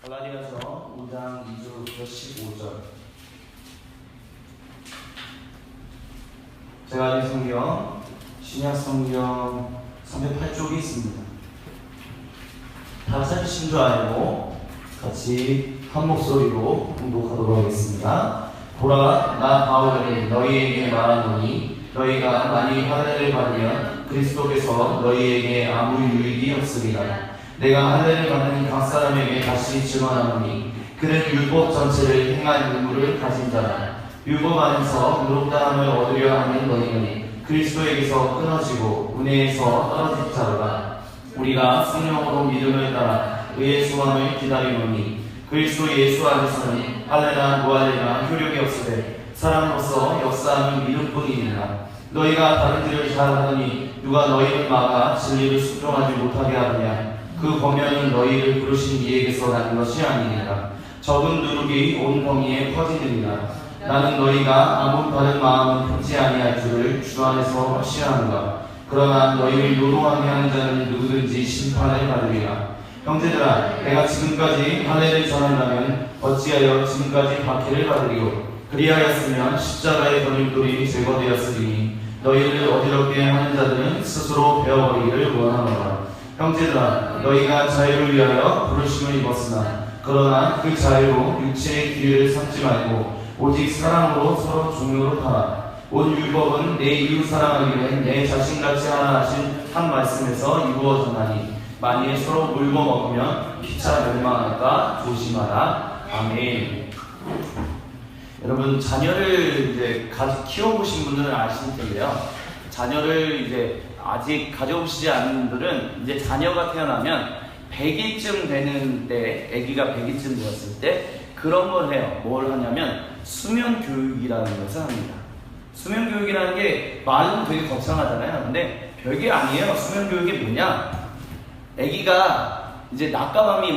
갈라디아서 5장 2절부터 15절. 제가 가진 성경 신약 성경 308쪽이 있습니다. 다 찾으신 줄 알고 같이 한 목소리로 공독하도록 하겠습니다. 보라, 나 바울이 너희에게 말하노니 너희가 만일 할례를 받으면 그리스도께서 너희에게 아무 유익이 없으리라. 내가 할례를 받는 각 사람에게 다시 증언하노니 그는 율법 전체를 행한 의무를 가진 자라. 율법 안에서 의롭다함을 얻으려 하는 너희는 그리스도에게서 끊어지고 은혜에서 떨어진 자로다. 우리가 성령으로 믿음을 따라 의의 소망을 기다리노니 그리스도 예수 안에서는 할례나 무할례나 효력이 없으되 사람으로서 역사하는 믿음뿐이니라. 너희가 다른 일을 잘하더니 누가 너희를 막아 진리를 순종하지 못하게 하느냐. 그 권면은 너희를 부르신 이에게서 난 것이 아니니라. 적은 누룩이 온 성리에 퍼지느니라. 나는 너희가 아무 다른 마음은 품지 아니할 줄을 주 안에서 확신하노라. 그러나 너희를 노동하게 하는 자는 누구든지 심판을 받으리라. 형제들아, 내가 지금까지 할례를 전한다면 어찌하여 지금까지 박해를 받으리요. 그리하였으면 십자가의 거짓돌이 제거되었으리니 너희를 어지럽게 하는 자들은 스스로 베어버리기를 원하노라. 형제들아, 너희가 자유를 위하여 부르심을 입었으나 그러나 그 자유로 육체의 기회를 삼지 말고 오직 사랑으로 서로 종료로 하라. 온 율법은 내 이웃 사랑하기를 내 자신같이 하라 하신 한 말씀에서 이루어졌나니 만일 서로 물고 먹으면 피차 멸망할까 조심하라. 아멘. 여러분, 자녀를 이제 키워보신 분들은 아실 텐데요. 자녀를 이제 아직 가져오시지 않은 분들은 이제 자녀가 태어나면 100일쯤 되는 때, 아기가 100일쯤 되었을 때 그런 걸 해요. 뭘 하냐면 수면 교육이라는 것을 합니다. 수면 교육이라는 게 말은 되게 거창하잖아요. 근데 별게 아니에요. 수면 교육이 뭐냐? 아기가 이제 낮과 밤이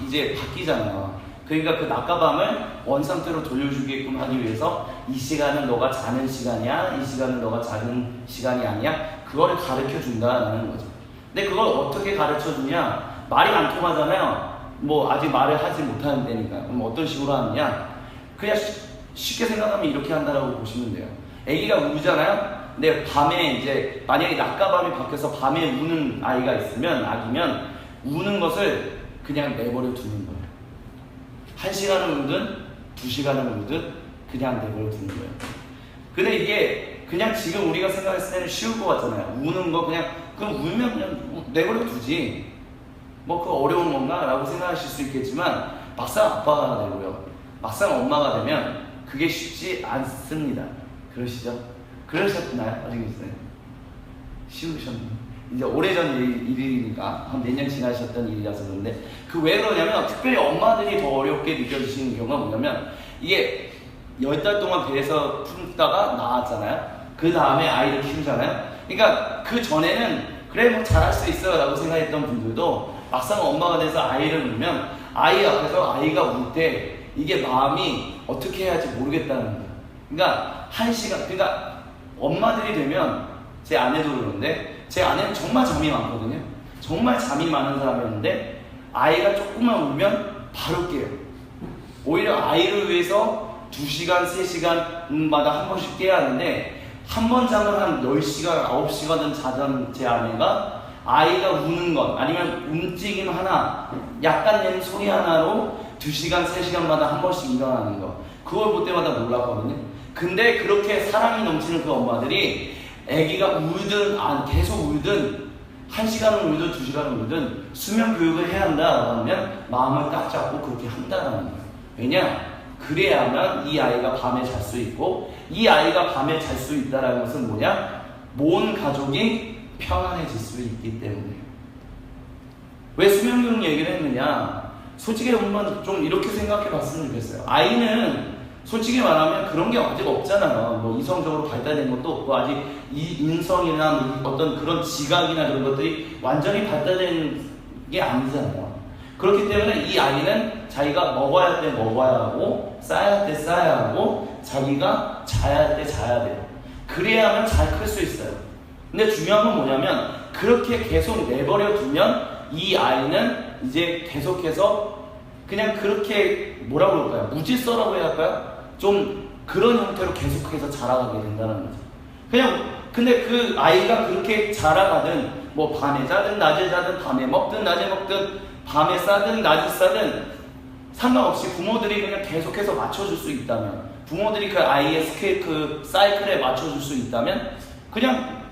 이제 바뀌잖아요. 그러니까 그 낮과 밤을 원상태로 돌려주게끔 하기 위해서 이 시간은 너가 자는 시간이야, 이 시간은 너가 자는 시간이 아니야, 그거를 가르쳐 준다는 거죠. 근데 그걸 어떻게 가르쳐 주냐? 말이 안 통하잖아요. 뭐 아직 말을 하지 못하는 때니까. 그럼 어떤 식으로 하느냐? 그냥 쉽게 생각하면 이렇게 한다라고 보시면 돼요. 아기가 우잖아요. 근데 밤에 이제 만약에 낮과 밤이 바뀌어서 밤에 우는 아이가 있으면, 아기면 우는 것을 그냥 내버려 두는 거예요. 1시간을 우든 2시간을 우든 그냥 내버려 두는 거예요. 근데 이게 그냥 지금 우리가 생각했을 때는 쉬울 것 같잖아요. 우는 거 그냥 울면 그냥 내버려 두지, 뭐 그거 어려운 건가? 라고 생각하실 수 있겠지만 막상 아빠가 되고요, 막상 엄마가 되면 그게 쉽지 않습니다. 그러시죠? 그러셨나요? 아직 있어요? 쉬우셨나요? 이제 오래전 일이니까 한 몇 년 지나셨던 일이라서 그런데, 그 왜 그러냐면 특별히 엄마들이 더 어렵게 느껴지시는 경우가 뭐냐면, 이게 10달 동안 배에서 품다가 나왔잖아요. 그 다음에 아이를 키우잖아요. 그러니까 그 전에는 그래 뭐 잘할 수 있어 라고 생각했던 분들도 막상 엄마가 돼서 아이를 낳으면 아이 앞에서 아이가 울 때 이게 마음이 어떻게 해야 할지 모르겠다는 거예요. 그러니까 그러니까 엄마들이 되면, 제 아내도 그러는데 제 아내는 정말 잠이 많거든요. 정말 잠이 많은 사람이었는데 아이가 조금만 울면 바로 깨요. 오히려 아이를 위해서 2시간, 3시간마다 한 번씩 깨야 하는데, 한 번 잠을 한 10시간, 9시간은 자던 제 아내가 아이가 우는 것, 아니면 움직임 하나, 약간 내는 소리 하나로 2시간, 3시간마다 한 번씩 일어나는 것, 그걸 볼 때마다 놀랐거든요. 근데 그렇게 사랑이 넘치는 그 엄마들이 아기가 울든 계속 울든 1시간을 울든 2시간을 울든 수면 교육을 해야 한다 하면 마음을 딱 잡고 그렇게 한다는 거예요. 왜냐? 그래야만 이 아이가 밤에 잘 수 있고, 이 아이가 밤에 잘 수 있다는 것은 뭐냐? 모든 가족이 평안해질 수 있기 때문에. 왜 수면 교육 얘기를 했느냐? 솔직히 한번 좀 이렇게 생각해 봤으면 좋겠어요. 아이는 솔직히 말하면 그런 게 아직 없잖아요. 뭐 이성적으로 발달된 것도 없고, 아직 이 인성이나 어떤 그런 지각이나 그런 것들이 완전히 발달된 게 아니잖아요. 그렇기 때문에 이 아이는 자기가 먹어야 할 때 먹어야 하고, 싸야 할 때 싸야 하고, 자기가 자야 할 때 자야 돼요. 그래야만 잘 클 수 있어요. 근데 중요한 건 뭐냐면, 그렇게 계속 내버려 두면 이 아이는 이제 계속해서 그냥 그렇게 뭐라고 그럴까요? 무질서라고 해야 할까요? 좀 그런 형태로 계속해서 자라가게 된다는 거죠. 그냥 근데 그 아이가 그렇게 자라가든 뭐 밤에 자든 낮에 자든 밤에 먹든 낮에 먹든 밤에 싸든 낮에 싸든 상관없이 부모들이 그냥 계속해서 맞춰줄 수 있다면, 부모들이 그 아이의 그 사이클에 맞춰줄 수 있다면 그냥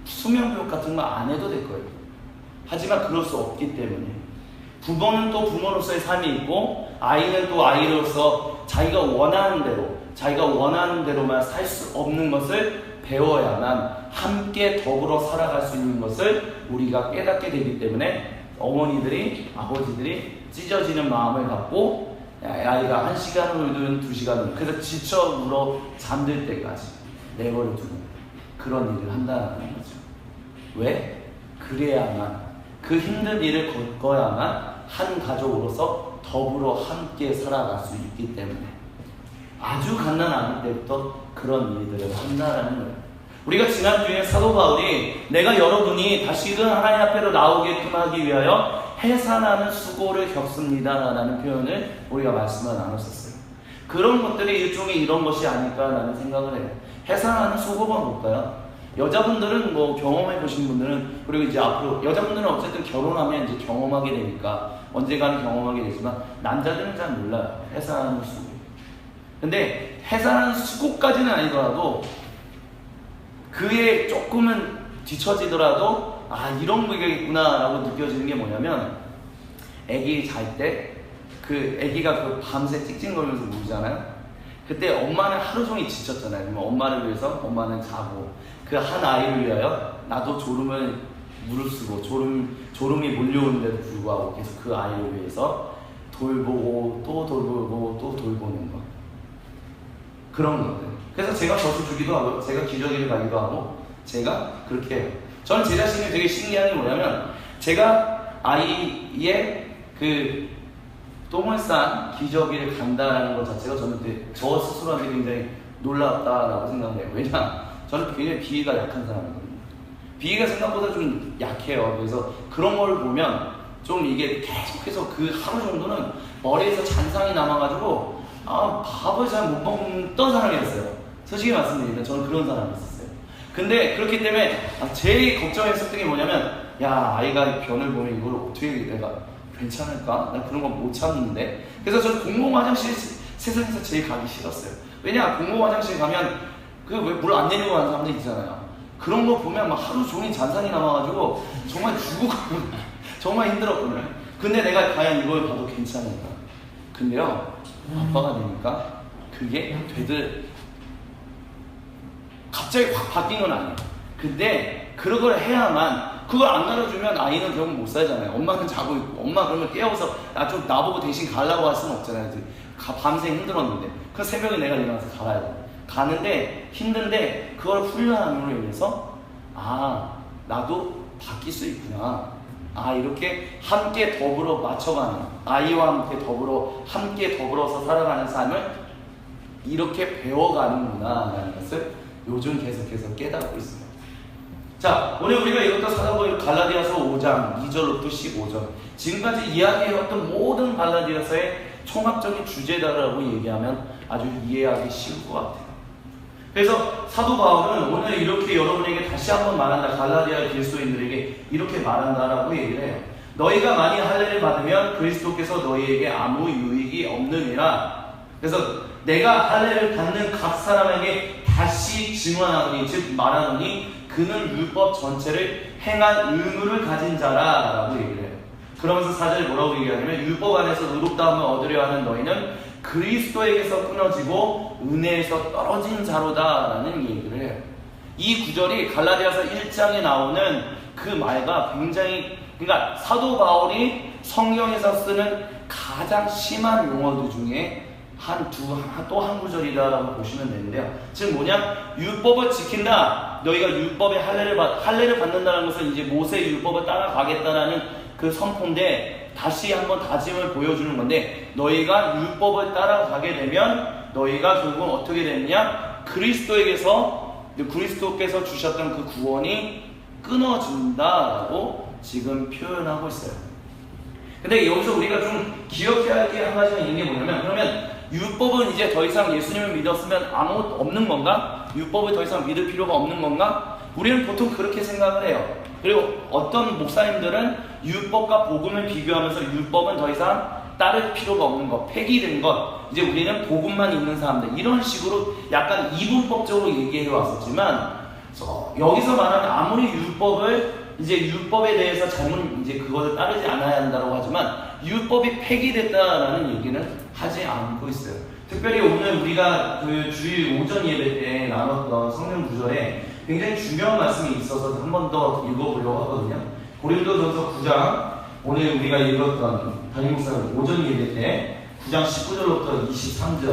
수면교육 같은 거 안 해도 될 거예요. 하지만 그럴 수 없기 때문에 부모는 또 부모로서의 삶이 있고 아이는 또 아이로서 자기가 원하는 대로만 살 수 없는 것을 배워야만 함께 더불어 살아갈 수 있는 것을 우리가 깨닫게 되기 때문에 어머니들이, 아버지들이 찢어지는 마음을 갖고 아이가 1시간을 울든 2시간을 울든 그래서 지쳐 울어 잠들 때까지 내버려 두는 그런 일을 한다는 거죠. 왜? 그래야만, 그 힘든 일을 겪어야만 한 가족으로서 더불어 함께 살아갈 수 있기 때문에 아주 갓난아기 때부터 그런 일들을 한다라는 거예요. 우리가 지난주에 사도 바울이 내가 여러분이 다시금 하나님 앞에로 나오게끔 하기 위하여 해산하는 수고를 겪습니다 라는 표현을 우리가 말씀을 나눴었어요. 그런 것들이 일종의 이런 것이 아닐까라는 생각을 해요. 해산하는 수고가 뭘까요? 여자분들은 뭐 경험해 보신 분들은, 그리고 이제 앞으로 여자분들은 어쨌든 결혼하면 이제 경험하게 되니까 언젠가는 경험하게 되지만 남자들은 잘 몰라요. 해산하는 수고. 근데 해산하는 수고까지는 아니더라도 그에 조금은 뒤처지더라도 아 이런 거겠구나 라고 느껴지는 게 뭐냐면, 애기 잘 때 그 애기가 그 밤새 찡찡거리면서 울잖아요. 그때 엄마는 하루 종일 지쳤잖아요. 그러면 엄마를 위해서 엄마는 자고 그 한 아이를 위하여 나도 졸음을 무릅쓰고 졸음이 몰려오는데도 불구하고 계속 그 아이를 위해서 돌보고 또 돌보고 또 돌보는 거, 그런 것들. 그래서 제가 젖을 주기도 하고 제가 기저귀를 가기도 하고 제가 그렇게 해요. 저는 제 자신이 되게 신기한 게 뭐냐면, 제가 아이의 그 똥을 싼 기저귀를 간다라는 것 자체가 저는 저 스스로한테 굉장히 놀랍다라고 생각해요. 왜냐? 저는 굉장히 비위가 약한 사람이거든요. 비위가 생각보다 좀 약해요. 그래서 그런 걸 보면 좀 이게 계속해서 그 하루 정도는 머리에서 잔상이 남아가지고 밥을 잘 못 먹던 사람이었어요. 솔직히 말씀드리면 저는 그런 사람이었어요. 근데 그렇기 때문에 제일 걱정했었던 게 뭐냐면, 야 아이가 변을 보면 이걸 어떻게 내가 괜찮을까? 난 그런 거 못 참는데. 그래서 저는 공공 화장실 세상에서 제일 가기 싫었어요. 왜냐, 공공 화장실 가면 그 왜 물 안 내리고 가는 사람들 있잖아요. 그런 거 보면 막 하루 종일 잔상이 남아가지고 정말 죽어가고 정말 힘들었거든요. 근데 내가 과연 이걸 봐도 괜찮을까? 근데요, 아빠가 되니까 그게 갑자기 확 바뀐 건 아니에요. 근데 그런 걸 해야만, 그걸 안 가르쳐주면 아이는 결국 못 살잖아요. 엄마는 자고 있고, 엄마 그러면 깨워서 좀 나보고 대신 가려고 할 수는 없잖아요. 밤새 힘들었는데 그 새벽에 내가 일어나서 가야 돼. 가는데 힘든데 그걸 훈련함으로 인해서 나도 바뀔 수 있구나. 이렇게 함께 더불어 맞춰가는, 아이와 함께 더불어서 살아가는 삶을 이렇게 배워가는구나 라는 것을 요즘 계속해서 깨닫고 있습니다. 자, 오늘 우리가 이것도 살아볼 갈라디아서 5장 2절부터 15절, 지금까지 이야기해왔던 모든 갈라디아서의 총합적인 주제다라고 얘기하면 아주 이해하기 쉬울 것 같아요. 그래서 사도 바울은 오늘 이렇게 여러분에게 다시 한번 말한다, 갈라디아 그리스도인들에게 이렇게 말한다라고 얘기를 해요. 너희가 만일 할례를 받으면 그리스도께서 너희에게 아무 유익이 없느니라. 그래서 내가 할례를 받는 각 사람에게 다시 증언하노니, 즉 말하노니 그는 율법 전체를 행한 의무를 가진 자라 라고 얘기를 해요. 그러면서 4절에 뭐라고 얘기하냐면, 율법 안에서 의롭다함을 얻으려 하는 너희는 그리스도에게서 끊어지고 은혜에서 떨어진 자로다 라는 얘기를 해요. 이 구절이 갈라디아서 1장에 나오는 그 말과 굉장히, 그러니까 사도 바울이 성경에서 쓰는 가장 심한 용어들 중에 또 한 구절이다라고 보시면 되는데요. 즉 뭐냐? 율법을 지킨다. 너희가 율법의 할례를 받는다는 것은 이제 모세의 율법을 따라가겠다라는 그 선포인데, 다시 한번 다짐을 보여주는 건데, 너희가 율법을 따라가게 되면 너희가 결국 어떻게 되느냐? 그리스도께서 주셨던 그 구원이 끊어진다라고 지금 표현하고 있어요. 근데 여기서 우리가 좀 기억해야 할 게 한 가지가 있는 게 뭐냐면, 그러면 율법은 이제 더 이상 예수님을 믿었으면 아무것도 없는 건가? 율법을 더 이상 믿을 필요가 없는 건가? 우리는 보통 그렇게 생각을 해요. 그리고 어떤 목사님들은 율법과 복음을 비교하면서 율법은 더 이상 따를 필요가 없는 것, 폐기된 것, 이제 우리는 복음만 있는 사람들, 이런 식으로 약간 이분법적으로 얘기해 왔었지만, 여기서 말하는 아무리 율법에 대해서 이제 그것을 따르지 않아야 한다고 하지만 율법이 폐기됐다라는 얘기는 하지 않고 있어요. 특별히 오늘 우리가 그 주일 오전 예배 때 나눴던 성경 구절에 굉장히 중요한 말씀이 있어서 한 번 더 읽어보려고 하거든요. 고린도전서 9장, 오늘 우리가 읽었던 담임 목사님 오전 예배 때 9장 19절부터 23절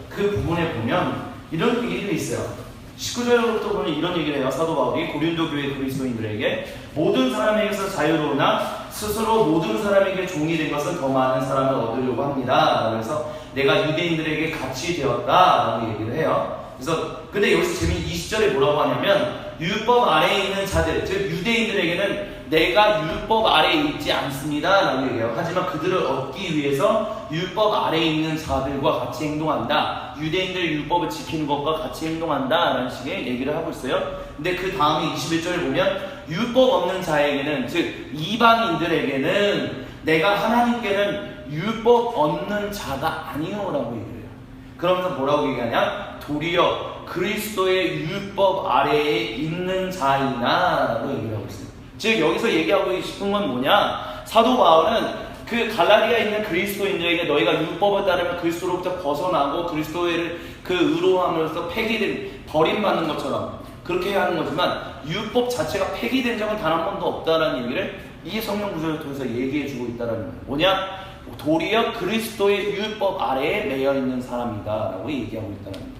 그 부분에 보면 이런 얘기들이 있어요. 19절부터 보면 이런 얘기를 해요. 사도 바울이 고린도 교회 그리스도인들에게 모든 사람에게서 자유로우나 스스로 모든 사람에게 종이 된 것은 더 많은 사람을 얻으려고 합니다. 그래서 내가 유대인들에게 같이 되었다라고 얘기를 해요. 그래서 근데 여기서 재미있는 20절에 뭐라고 하냐면 율법 아래에 있는 자들, 즉 유대인들에게는 내가 율법 아래에 있지 않습니다 라고 얘기해요. 하지만 그들을 얻기 위해서 율법 아래에 있는 자들과 같이 행동한다. 유대인들의 율법을 지키는 것과 같이 행동한다 라는 식의 얘기를 하고 있어요. 근데 그 다음에 21절을 보면 율법 없는 자에게는, 즉 이방인들에게는 내가 하나님께는 율법 없는 자가 아니오라고 얘기를 해요. 그러면서 뭐라고 얘기하냐? 도리어 그리스도의 율법 아래에 있는 자이나 라고 얘기를 하고 있어요. 즉 여기서 얘기하고 싶은 건 뭐냐? 사도 바울은 그 갈라디아에 있는 그리스도인들에게 너희가 율법을 따르면 그리스도로부터 벗어나고 그리스도를 그 의로함으로써 폐기된, 버림받는 것처럼 그렇게 하는 거지만 율법 자체가 폐기된 적은 단 한 번도 없다라는 얘기를 이 성경 구절을 통해서 얘기해주고 있다는 거예요. 뭐냐? 도리어 그리스도의 율법 아래에 매여 있는 사람이다 라고 얘기하고 있다는 거예요.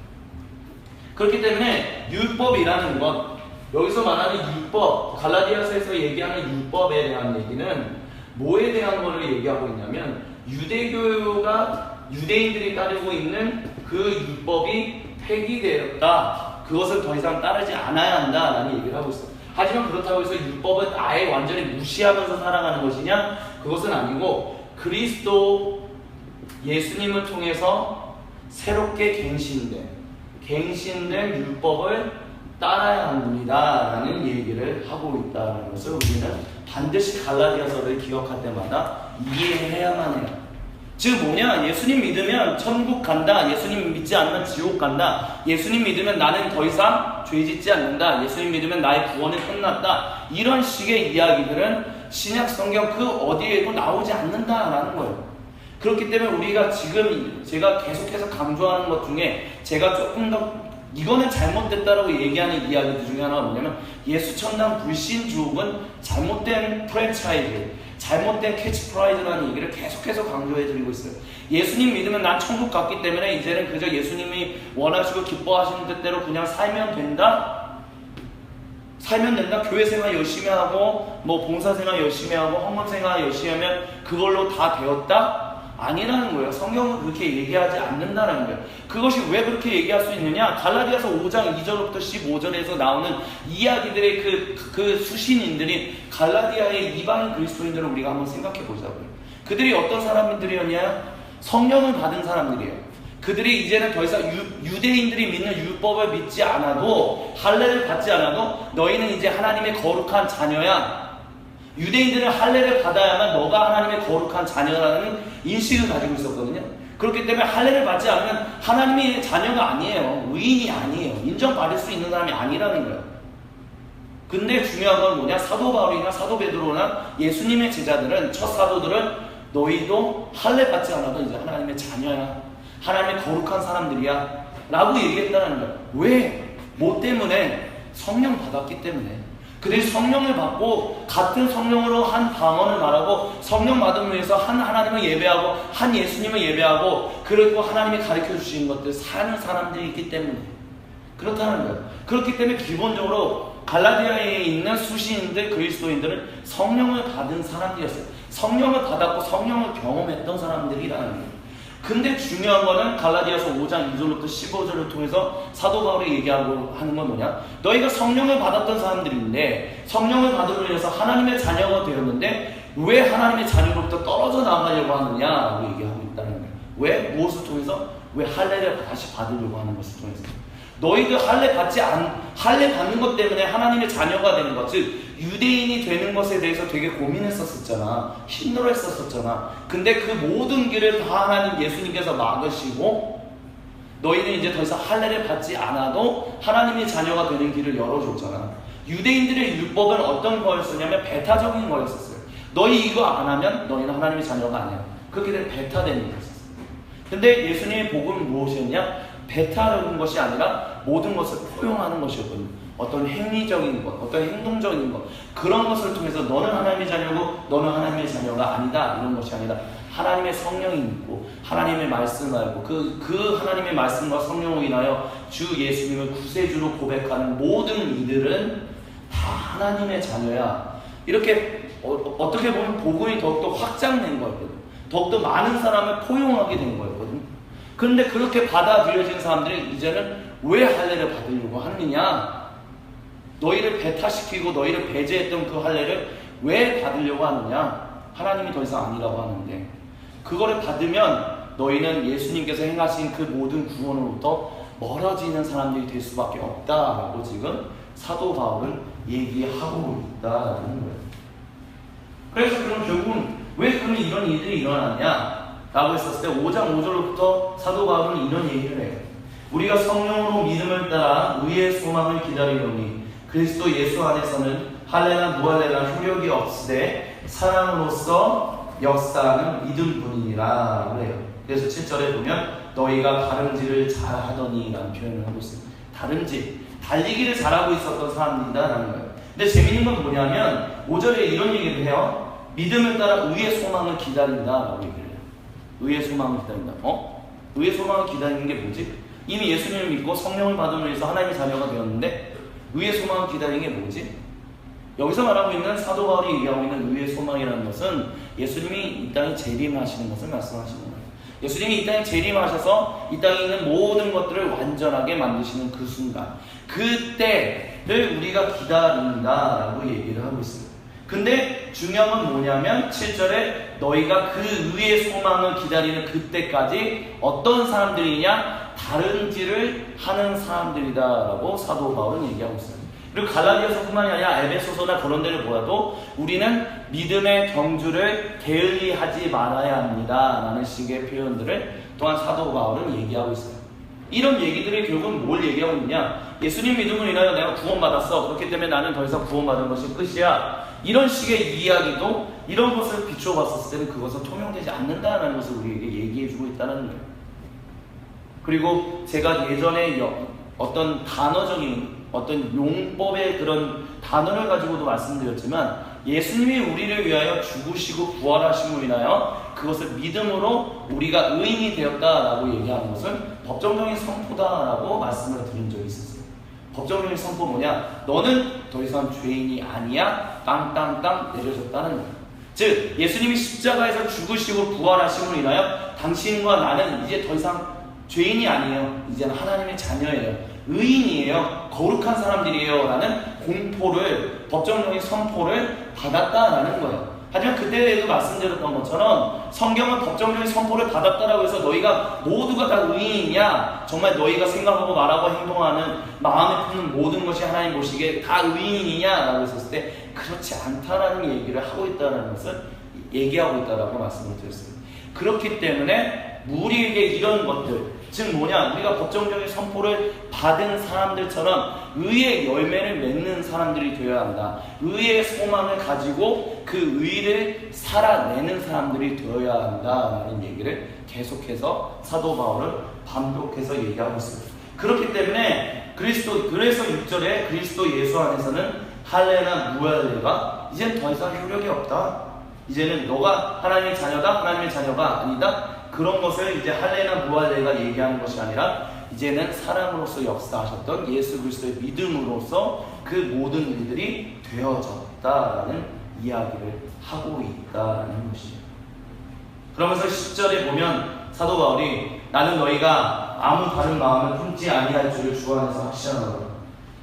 그렇기 때문에 율법이라는 것, 여기서 말하는 율법, 갈라디아서에서 얘기하는 율법에 대한 얘기는 뭐에 대한 것을 얘기하고 있냐면 유대교가 유대인들이 따르고 있는 그 율법이 폐기되었다. 그것을 더 이상 따르지 않아야 한다라는 얘기를 하고 있어요. 하지만 그렇다고 해서 율법을 아예 완전히 무시하면서 살아가는 것이냐? 그것은 아니고 그리스도 예수님을 통해서 새롭게 갱신된 율법을 따라야 합니다 라는 얘기를 하고 있다는 것을 우리는 반드시 갈라디아서를 기억할 때마다 이해해야만 해요. 즉 뭐냐? 예수님 믿으면 천국 간다. 예수님 믿지 않으면 지옥 간다. 예수님 믿으면 나는 더 이상 죄 짓지 않는다. 예수님 믿으면 나의 구원은 끝났다. 이런 식의 이야기들은 신약 성경 그 어디에도 나오지 않는다라는 거예요. 그렇기 때문에 우리가 지금 제가 계속해서 강조하는 것 중에 제가 조금 더 이거는 잘못됐다라고 얘기하는 이야기들 중에 하나가 뭐냐면 예수 천당 불신 주옥은 잘못된 프랜차이즈, 잘못된 캐치프라이즈라는 얘기를 계속해서 강조해드리고 있어요. 예수님 믿으면 난 천국 갔기 때문에 이제는 그저 예수님이 원하시고 기뻐하시는 뜻대로 그냥 살면 된다? 살면 된다? 교회 생활 열심히 하고 뭐 봉사 생활 열심히 하고 헌금 생활 열심히 하면 그걸로 다 되었다? 아니라는 거예요. 성경은 그렇게 얘기하지 않는다는 거예요. 그것이 왜 그렇게 얘기할 수 있느냐? 갈라디아서 5장 2절부터 15절에서 나오는 이야기들의 그 수신인들이 갈라디아의 이방인 그리스도인들을 우리가 한번 생각해 보자고요. 그들이 어떤 사람들이었냐? 성령을 받은 사람들이에요. 그들이 이제는 더 이상 유대인들이 믿는 율법을 믿지 않아도, 할례를 받지 않아도 너희는 이제 하나님의 거룩한 자녀야. 유대인들은 할례를 받아야만 너가 하나님의 거룩한 자녀라는 인식을 가지고 있었거든요. 그렇기 때문에 할례를 받지 않으면 하나님의 자녀가 아니에요. 의인이 아니에요. 인정받을 수 있는 사람이 아니라는 거예요. 근데 중요한 건 뭐냐? 사도 바울이나 사도 베드로나 예수님의 제자들은, 첫 사도들은 너희도 할례 받지 않아도 이제 하나님의 자녀야. 하나님의 거룩한 사람들이야. 라고 얘기했다는 거예요. 왜? 뭐 때문에? 성령 받았기 때문에. 그들이 성령을 받고 같은 성령으로 한 방언을 말하고 성령 받음을 위해서 한 하나님을 예배하고 한 예수님을 예배하고 그리고 하나님이 가르쳐 주시는 것들 사는 사람들이 있기 때문에 그렇다는 거예요. 그렇기 때문에 기본적으로 갈라디아에 있는 수신인들, 그리스도인들은 성령을 받은 사람들이었어요. 성령을 받았고 성령을 경험했던 사람들이라는 거예요. 근데 중요한 거는 갈라디아서 5장 2절부터 15절을 통해서 사도 바울이 얘기하고 하는 건 뭐냐? 너희가 성령을 받았던 사람들인데 성령을 받음으로 해서 하나님의 자녀가 되었는데 왜 하나님의 자녀로부터 떨어져 나가려고 하느냐라고 얘기하고 있다는 거예요. 왜? 무엇을 통해서? 왜 할례를 다시 받으려고 하는 것을 통해서. 너희들 할례 받는 것 때문에 하나님의 자녀가 되는 것, 즉 유대인이 되는 것에 대해서 되게 고민했었잖아. 힘들어했었잖아. 근데 그 모든 길을 다 하나님 예수님께서 막으시고 너희는 이제 더 이상 할례를 받지 않아도 하나님의 자녀가 되는 길을 열어줬잖아. 유대인들의 율법은 어떤 거였었냐면 배타적인 거였었어요. 너희 이거 안 하면 너희는 하나님의 자녀가 아니야. 그렇게 되면 배타되는 거였었어요. 근데 예수님의 복음은 무엇이었냐? 배타적인 것이 아니라 모든 것을 포용하는 것이었거든요. 어떤 행위적인 것, 어떤 행동적인 것, 그런 것을 통해서 너는 하나님의 자녀고 너는 하나님의 자녀가 아니다, 이런 것이 아니라 하나님의 성령이 있고 하나님의 말씀을 알고 그 하나님의 말씀과 성령으로 인하여 주 예수님을 구세주로 고백하는 모든 이들은 다 하나님의 자녀야. 이렇게 어떻게 보면 복음이 더욱더 확장된 거였거든. 더욱더 많은 사람을 포용하게 된 거였거든. 그런데 그렇게 받아들여진 사람들이 이제는 왜 할례를 받으려고 하느냐? 너희를 배타시키고 너희를 배제했던 그 할례를 왜 받으려고 하느냐? 하나님이 더 이상 아니라고 하는데 그거를 받으면 너희는 예수님께서 행하신 그 모든 구원으로부터 멀어지는 사람들이 될 수밖에 없다라고 지금 사도 바울은 얘기하고 있다라는 거예요. 그래서 그럼 결국은 왜 그러면 이런 일들이 일어났냐? 라고 했었을 때 5장 5절로부터 사도 바울은 이런 얘기를 해요. 우리가 성령으로 믿음을 따라 의의 소망을 기다리노니 그리스도 예수 안에서는 할례나 무할례나 효력이 없으되 사랑으로서 역사하는 믿음뿐이니라 라고 해요. 그래서 7절에 보면 너희가 다름질을 잘하더니 라는 표현을 하고 있어요. 다름질, 달리기를 잘하고 있었던 사람들이다 라는 거예요. 근데 재미있는 건 뭐냐면 5절에 이런 얘기를 해요. 믿음을 따라 의의 소망을 기다린다 라고 얘기를 해요. 의의 소망을 기다린다. 의의 소망을 기다리는 게 뭐지? 이미 예수님을 믿고 성령을 받음으로 해서 하나님의 자녀가 되었는데 의의 소망을 기다리는 게 뭐지? 여기서 말하고 있는 사도 바울이 얘기하고 있는 의의 소망이라는 것은 예수님이 이 땅에 재림하시는 것을 말씀하시는 거예요. 예수님이 이 땅에 재림하셔서 이 땅에 있는 모든 것들을 완전하게 만드시는 그 순간, 그때를 우리가 기다린다라고 얘기를 하고 있어요. 근데 중요한 건 뭐냐면 7절에 너희가 그 의의 소망을 기다리는 그때까지 어떤 사람들이냐? 다른질을 하는 사람들이다라고 사도 바울은 얘기하고 있어요. 그리고 갈라디아서뿐만이 아니라 에베소서나 그런 데를 보아도 우리는 믿음의 경주를 게을리하지 말아야 합니다 라는 식의 표현들을 또한 사도 바울은 얘기하고 있어요. 이런 얘기들이 결국은 뭘 얘기하고 있냐? 예수님 믿음으로 인하여 내가 구원받았어. 그렇기 때문에 나는 더 이상 구원받은 것이 끝이야. 이런 식의 이야기도 이런 것을 비추어봤었을 때는 그것은 통용되지 않는다는 것을 우리에게 얘기해주고 있다는 거예요. 그리고 제가 예전에 어떤 단어적인 어떤 용법의 그런 단어를 가지고도 말씀드렸지만 예수님이 우리를 위하여 죽으시고 부활하심으로 인하여 그것을 믿음으로 우리가 의인이 되었다라고 얘기하는 것은 법정적인 선포다라고 말씀을 드린 적이 있었어요. 법정적인 선포 뭐냐? 너는 더 이상 죄인이 아니야. 땅땅땅 내려졌다는 거예요. 즉 예수님이 십자가에서 죽으시고 부활하심으로 인하여 당신과 나는 이제 더 이상 죄인이 아니에요. 이제는 하나님의 자녀예요. 의인이에요. 거룩한 사람들이에요. 라는 공포를, 법정적인 선포를 받았다라는 거예요. 하지만 그때에도 말씀드렸던 것처럼 성경은 법정적인 선포를 받았다라고 해서 너희가 모두가 다 의인이냐? 정말 너희가 생각하고 말하고 행동하는 마음에 품는 모든 것이 하나님 보시기에 다 의인이냐? 라고 했을 때 그렇지 않다라는 얘기를 하고 있다는 것을 얘기하고 있다라고 말씀을 드렸어요. 그렇기 때문에 우리에게 이런 것들, 즉 뭐냐? 우리가 법정적인 선포를 받은 사람들처럼 의의 열매를 맺는 사람들이 되어야 한다. 의의 소망을 가지고 그 의를 살아내는 사람들이 되어야 한다라는 얘기를 계속해서 사도 바울은 반복해서 얘기하고 있습니다. 그렇기 때문에 그래서 6절에 그리스도 예수 안에서는 할례나 무할례가 이젠 더 이상 효력이 없다. 이제는 너가 하나님의 자녀다, 하나님의 자녀가 아니다. 그런 것을 이제 할례나 무할례가 얘기하는 것이 아니라 이제는 사랑으로서 역사하셨던 예수 그리스도의 믿음으로서 그 모든 일들이 되어졌다라는 이야기를 하고 있다라는 것이에요. 그러면서 10절에 보면 사도 바울이 나는 너희가 아무 다른 마음을 품지 아니할 줄을 주 안에서 확신하노라.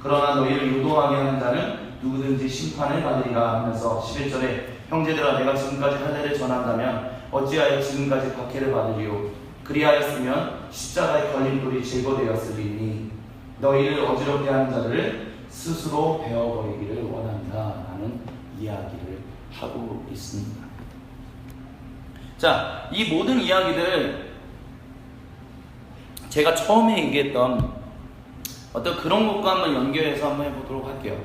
그러나 너희를 요동하게 하는 자는 누구든지 심판을 받으리라 하면서 11절에 형제들아 내가 지금까지 할례를 전한다면 어찌하여 지금까지 박해를 받으리요. 그리하였으면 십자가의 걸림돌이 제거되었으리니 너희를 어지럽게 하는 자를 스스로 베어버리기를 원한다 라는 이야기를 하고 있습니다. 자, 이 모든 이야기들을 제가 처음에 얘기했던 어떤 그런 것과 한번 연결해서 한번 해보도록 할게요.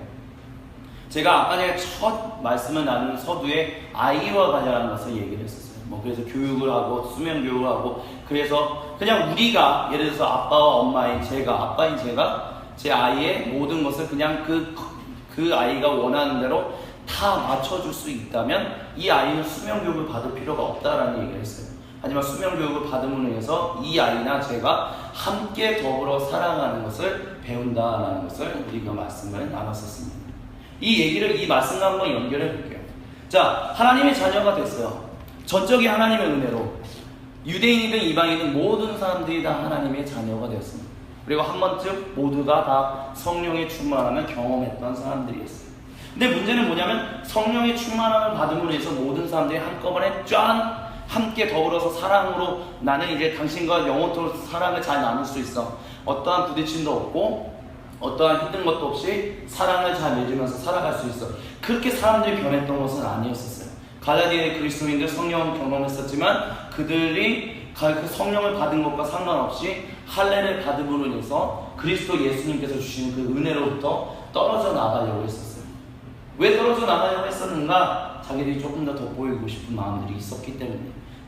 제가 아까 전에 첫 말씀을 나눈 서두에 아이와 관련한 것을 얘기를 했었어요. 그래서 교육을 하고 수면 교육을 하고, 그래서 그냥 우리가 예를 들어서 아빠와 엄마인 제가, 아빠인 제가 제 아이의 모든 것을 그냥 그 아이가 원하는 대로 다 맞춰줄 수 있다면 이 아이는 수면 교육을 받을 필요가 없다라는 얘기를 했어요. 하지만 수면 교육을 받음으로 인해서 이 아이나 제가 함께 더불어 살아가는 것을 배운다라는 것을 우리가 말씀을 나눴었습니다. 이 말씀과 한번 연결해 볼게요. 자, 하나님의 자녀가 됐어요. 전적인 하나님의 은혜로 유대인이든 이방인이든 모든 사람들이 다 하나님의 자녀가 되었습니다. 그리고 한 번쯤 모두가 다 성령의 충만함을 경험했던 사람들이었어요. 근데 문제는 뭐냐면 성령의 충만함을 받음으로 해서 모든 사람들이 한꺼번에 짠! 함께 더불어서 사랑으로 나는 이제 당신과 영원토록 사랑을 잘 나눌 수 있어. 어떠한 부딪힘도 없고 어떠한 힘든 것도 없이 사랑을 잘 맺으면서 살아갈 수 있어. 그렇게 사람들이 변했던 것은 아니었었어요. 갈라디아의 그리스도인들 성령을 경험했었지만 그들이 그 성령을 받은 것과 상관없이 할례를 받음으로 인해서 그리스도 예수님께서 주시는 그 은혜로부터 떨어져 나가려고 했었어요. 왜 떨어져 나가려고 했었는가? 자기들이 조금 더 돋보이고 싶은 마음들이 있었기 때문에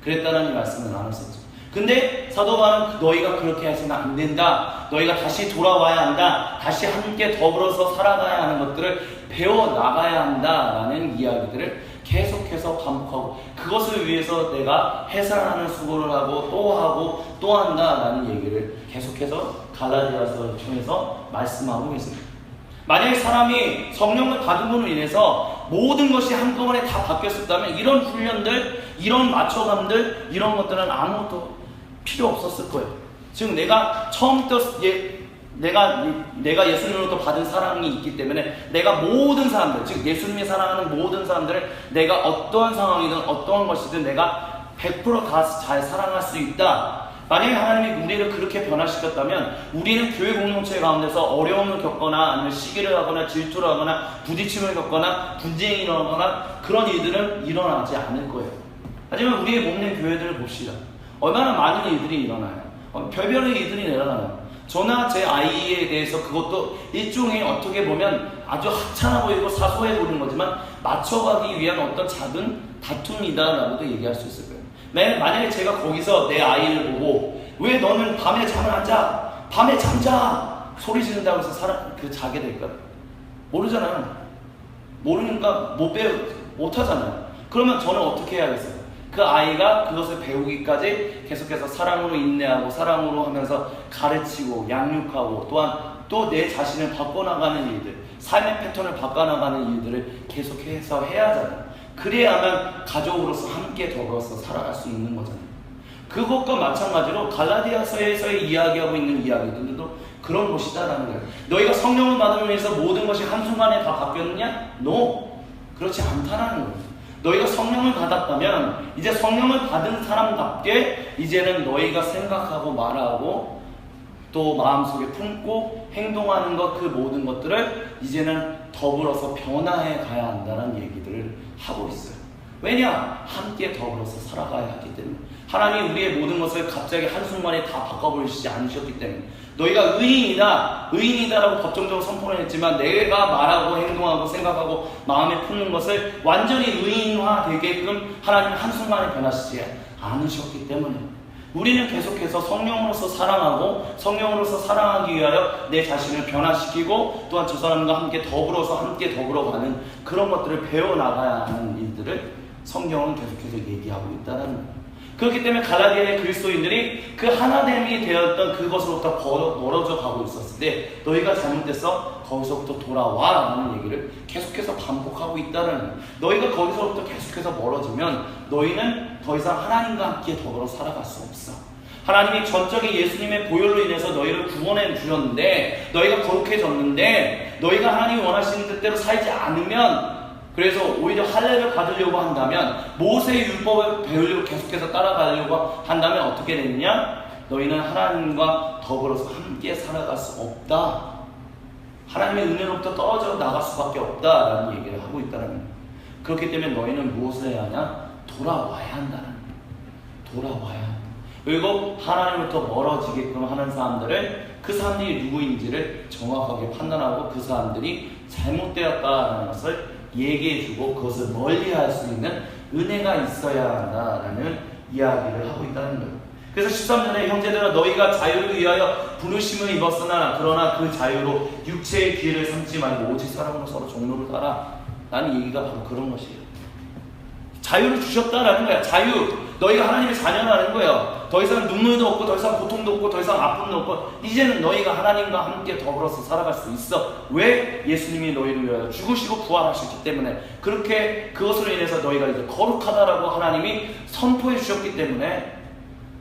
그랬다는 말씀을 나눴었죠. 근데 사도 바울은 너희가 그렇게 해서는 안 된다. 너희가 다시 돌아와야 한다. 다시 함께 더불어서 살아가야 하는 것들을 배워나가야 한다라는 이야기들을 계속해서 반복하고, 그것을 위해서 내가 해산하는 수고를 하고 또 한다라는 얘기를 계속해서 갈라디아서를 통해서 말씀하고 있습니다. 만약에 사람이 성령을 받음으로 인해서 모든 것이 한꺼번에 다 바뀌었었다면 이런 훈련들, 이런 맞춰감들, 이런 것들은 아무것도 필요 없었을 거예요. 즉 내가 처음부터 내가 예수님으로부터 받은 사랑이 있기 때문에 내가 모든 사람들, 즉 예수님이 사랑하는 모든 사람들을 내가 어떠한 상황이든 어떠한 것이든 내가 100% 다 잘 사랑할 수 있다. 만약에 하나님이 우리를 그렇게 변화시켰다면 우리는 교회 공동체 가운데서 어려움을 겪거나 아니면 시기를 하거나 질투를 하거나 부딪힘을 겪거나 분쟁이 일어나거나 그런 일들은 일어나지 않을 거예요. 하지만 우리의 몸된 교회들을 봅시다. 얼마나 많은 일들이 일어나요. 별별의 일들이 일어나요. 저나 제 아이에 대해서 그것도 일종의 어떻게 보면 아주 하찮아 보이고 사소해 보이는 거지만 맞춰가기 위한 어떤 작은 다툼이다라고도 얘기할 수 있을 거예요. 만약에 제가 거기서 내 아이를 보고 왜 너는 밤에 잠을 안 자? 밤에 잠자! 소리 지른다고 해서 자게 될까요? 모르잖아요. 모르니까 못하잖아요. 그러면 저는 어떻게 해야겠어요? 그 아이가 그것을 배우기까지 계속해서 사랑으로 인내하고 사랑으로 하면서 가르치고 양육하고 또한 또 내 자신을 바꿔나가는 일들, 삶의 패턴을 바꿔나가는 일들을 계속해서 해야 하잖아요. 그래야만 가족으로서 함께 더불어서 살아갈 수 있는 거잖아요. 그것과 마찬가지로 갈라디아서에서 이야기하고 있는 이야기들도 그런 것이다라는 거예요. 너희가 성령을 받으면서 위해서 모든 것이 한순간에 다 바뀌었느냐? No! 그렇지 않다라는 거예요. 너희가 성령을 받았다면 이제 성령을 받은 사람답게 이제는 너희가 생각하고 말하고 또 마음속에 품고 행동하는 것, 그 모든 것들을 이제는 더불어서 변화해 가야 한다는 얘기들을 하고 있어요. 왜냐? 함께 더불어서 살아가야 하기 때문에. 하나님이 우리의 모든 것을 갑자기 한순간에 다 바꿔버리시지 않으셨기 때문에. 너희가 의인이다라고 법정적으로 선포를 했지만 내가 말하고 행동하고 생각하고 마음에 품는 것을 완전히 의인화되게끔 하나님은 한순간에 변하시지 않으셨기 때문에 우리는 계속해서 성령으로서 사랑하고 성령으로서 사랑하기 위하여 내 자신을 변화시키고 또한 저 사람과 함께 더불어가는 그런 것들을 배워나가야 하는 일들을 성경은 계속해서 얘기하고 있다는 거예요. 그렇기 때문에 갈라디아의 그리스도인들이 그 하나됨이 되었던 그것으로부터 멀어져 가고 있었을 때 너희가 잘못됐어? 거기서부터 돌아와 라는 얘기를 계속해서 반복하고 있다는 거예요. 너희가 거기서부터 계속해서 멀어지면 너희는 더 이상 하나님과 함께 더불어 살아갈 수 없어. 하나님이 전적인 예수님의 보혈로 인해서 너희를 구원해 주셨는데 너희가 거룩해졌는데 너희가 하나님이 원하시는 뜻대로 살지 않으면 그래서 오히려 할례를 받으려고 한다면, 모세의 율법을 배우려고 계속해서 따라가려고 한다면 어떻게 되느냐? 너희는 하나님과 더불어서 함께 살아갈 수 없다. 하나님의 은혜로부터 떨어져 나갈 수밖에 없다라는 얘기를 하고 있다는 거예요. 그렇기 때문에 너희는 무엇을 해야 하냐? 돌아와야 한다는 거예요. 돌아와야 한다. 그리고 하나님부터 멀어지게끔 하는 사람들을, 그 사람들이 누구인지를 정확하게 판단하고 그 사람들이 잘못되었다는 것을 얘기해주고 그것을 멀리할 수 있는 은혜가 있어야 한다라는 이야기를 하고 있다는 거예요. 그래서 13절에 형제들아 너희가 자유를 위하여 부르심을 입었으나 그러나 그 자유로 육체의 기회를 삼지 말고 오직 사랑으로 서로 종로를 따라 라는 얘기가 바로 그런 것이에요. 자유를 주셨다라는 거야. 자유. 너희가 하나님의 자녀라는 거예요. 더 이상 눈물도 없고 더 이상 고통도 없고 더 이상 아픔도 없고 이제는 너희가 하나님과 함께 더불어서 살아갈 수 있어. 왜? 예수님이 너희를 위하여 죽으시고 부활하셨기 때문에. 그렇게 그것으로 인해서 너희가 이제 거룩하다라고 하나님이 선포해 주셨기 때문에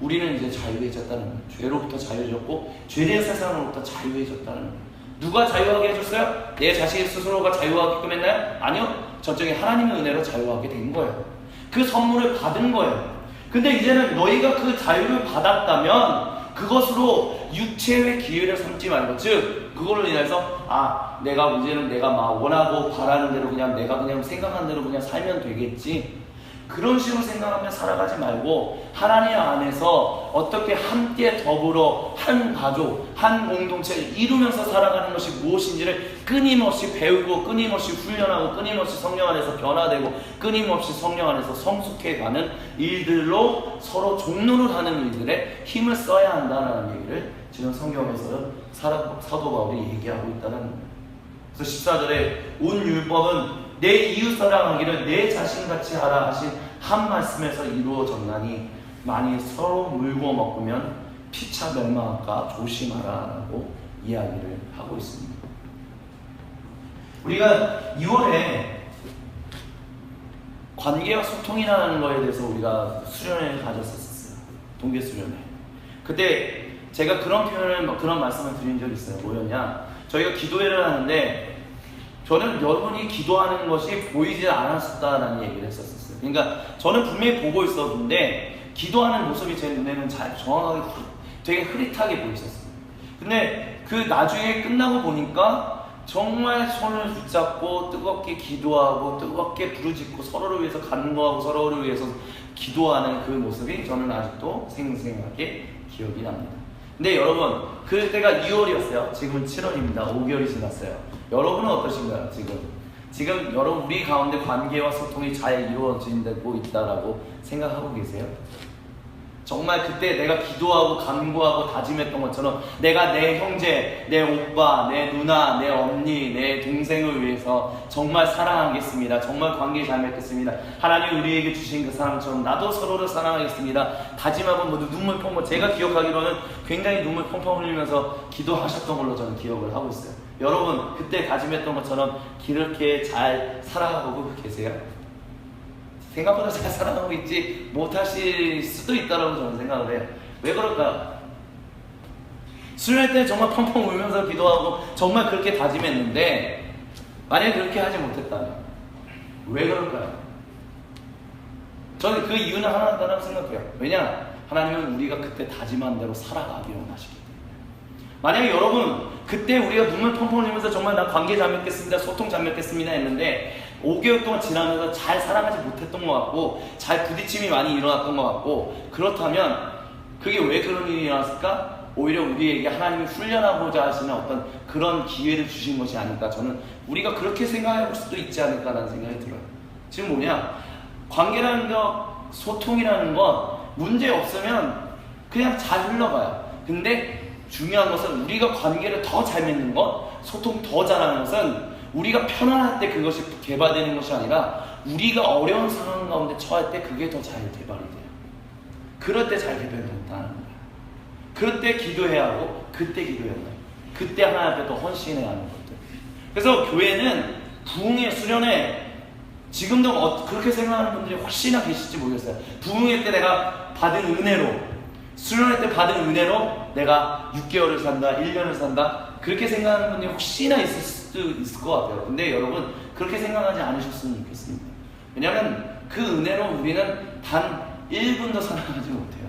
우리는 이제 자유해졌다는 거예요. 죄로부터 자유해졌고 죄된 세상으로부터 자유해졌다는 거예요. 누가 자유하게 해줬어요? 내 자신 스스로가 자유하게끔 했나요? 아니요. 저쪽에 하나님의 은혜로 자유하게 된 거예요. 그 선물을 받은 거예요. 근데 이제는 너희가 그 자유를 받았다면 그것으로 육체의 기회를 삼지 말고, 즉 그걸로 인해서 내가 이제는 내가 막 원하고 바라는 대로 그냥 내가 그냥 생각하는 대로 그냥 살면 되겠지, 그런 식으로 생각하며 살아가지 말고 하나님 안에서 어떻게 함께 더불어 한 가족, 한 공동체를 이루면서 살아가는 것이 무엇인지를 끊임없이 배우고 끊임없이 훈련하고 끊임없이 성령 안에서 변화되고 끊임없이 성령 안에서 성숙해가는 일들로 서로 종로를 하는 일들에 힘을 써야 한다는 얘기를 지금 성경에서는 사도 바울이 얘기하고 있다는 거예요. 그래서 14절에 온 율법은 내 이웃 사랑하기를 내 자신같이 하라 하신 한 말씀에서 이루어졌나니 만일 서로 물고 먹으면 피차 멸망할까 조심하라 라고 이야기를 하고 있습니다. 우리가 2월에 관계와 소통이라는 거에 대해서 우리가 수련회를 가졌었어요. 동계 수련회. 그때 제가 그런 말씀을 드린 적이 있어요. 뭐였냐? 저희가 기도회를 하는데 저는 여러분이 기도하는 것이 보이지 않았었다라는 얘기를 했었어요. 그러니까 저는 분명히 보고 있었는데 기도하는 모습이 제 눈에는 정확하게 되게 흐릿하게 보였었어요. 근데 그 나중에 끝나고 보니까 정말 손을 붙잡고 뜨겁게 기도하고 뜨겁게 부르짖고 서로를 위해서 간구하고 서로를 위해서 기도하는 그 모습이 저는 아직도 생생하게 기억이 납니다. 근데 여러분, 그때가 2월이었어요. 지금은 7월입니다. 5개월이 지났어요. 여러분은 어떠신가요? 지금 여러분 우리 가운데 관계와 소통이 잘 이루어지고 있다라고 생각하고 계세요? 정말 그때 내가 기도하고 간구하고 다짐했던 것처럼 내가 내 형제, 내 오빠, 내 누나, 내 언니, 내 동생을 위해서 정말 사랑하겠습니다. 정말 관계 잘 맺겠습니다. 하나님 우리에게 주신 그 사랑처럼 나도 서로를 사랑하겠습니다. 다짐하고 모두 눈물 펑펑, 제가 기억하기로는 굉장히 눈물 펑펑 흘리면서 기도하셨던 걸로 저는 기억을 하고 있어요. 여러분 그때 다짐했던 것처럼 그렇게 잘 살아가고 계세요? 생각보다 잘 살아가고 있지 못하실 수도 있다고 저는 생각을 해요. 왜 그럴까요? 수련회 때 정말 펑펑 울면서 기도하고 정말 그렇게 다짐했는데 만약에 그렇게 하지 못했다면 왜 그럴까요? 저는 그 이유는 하나다라고 생각해요. 왜냐? 하나님은 우리가 그때 다짐한 대로 살아가기 원하시기 때문에. 만약에 여러분 그때 우리가 눈물 펑펑 흘리면서 정말 나 관계 잘 맺겠습니다, 소통 잘 맺겠습니다 했는데 5개월 동안 지나면서 잘 살아가지 못했던 것 같고 잘 부딪힘이 많이 일어났던 것 같고, 그렇다면 그게 왜 그런 일이 일어났을까? 오히려 우리에게 하나님이 훈련하고자 하시는 어떤 그런 기회를 주신 것이 아닐까. 저는 우리가 그렇게 생각할 수도 있지 않을까라는 생각이 들어요. 지금 뭐냐? 관계라는 것, 소통이라는 것 문제 없으면 그냥 잘 흘러가요. 근데 중요한 것은 우리가 관계를 더 잘 맺는 것, 소통 더 잘하는 것은 우리가 편안할 때 그것이 개발되는 것이 아니라 우리가 어려운 상황 가운데 처할 때 그게 더 잘 개발이 돼요. 그럴 때 잘 개발된다는 거예요. 그럴 때 기도해야 하고 그때 기도해야 해요. 그때 하나님 앞에 더 헌신해야 하는 것들. 그래서 교회는 부흥의 수련회, 지금도 그렇게 생각하는 분들이 훨씬나 계실지 모르겠어요. 부흥회 때 내가 받은 은혜로, 수련회 때 받은 은혜로 내가 6개월을 산다, 1년을 산다, 그렇게 생각하는 분들이 혹시나 있을 수도 있을 것 같아요. 근데 여러분 그렇게 생각하지 않으셨으면 좋겠습니다. 왜냐하면 그 은혜로 우리는 단 1분도 살아가지 못해요.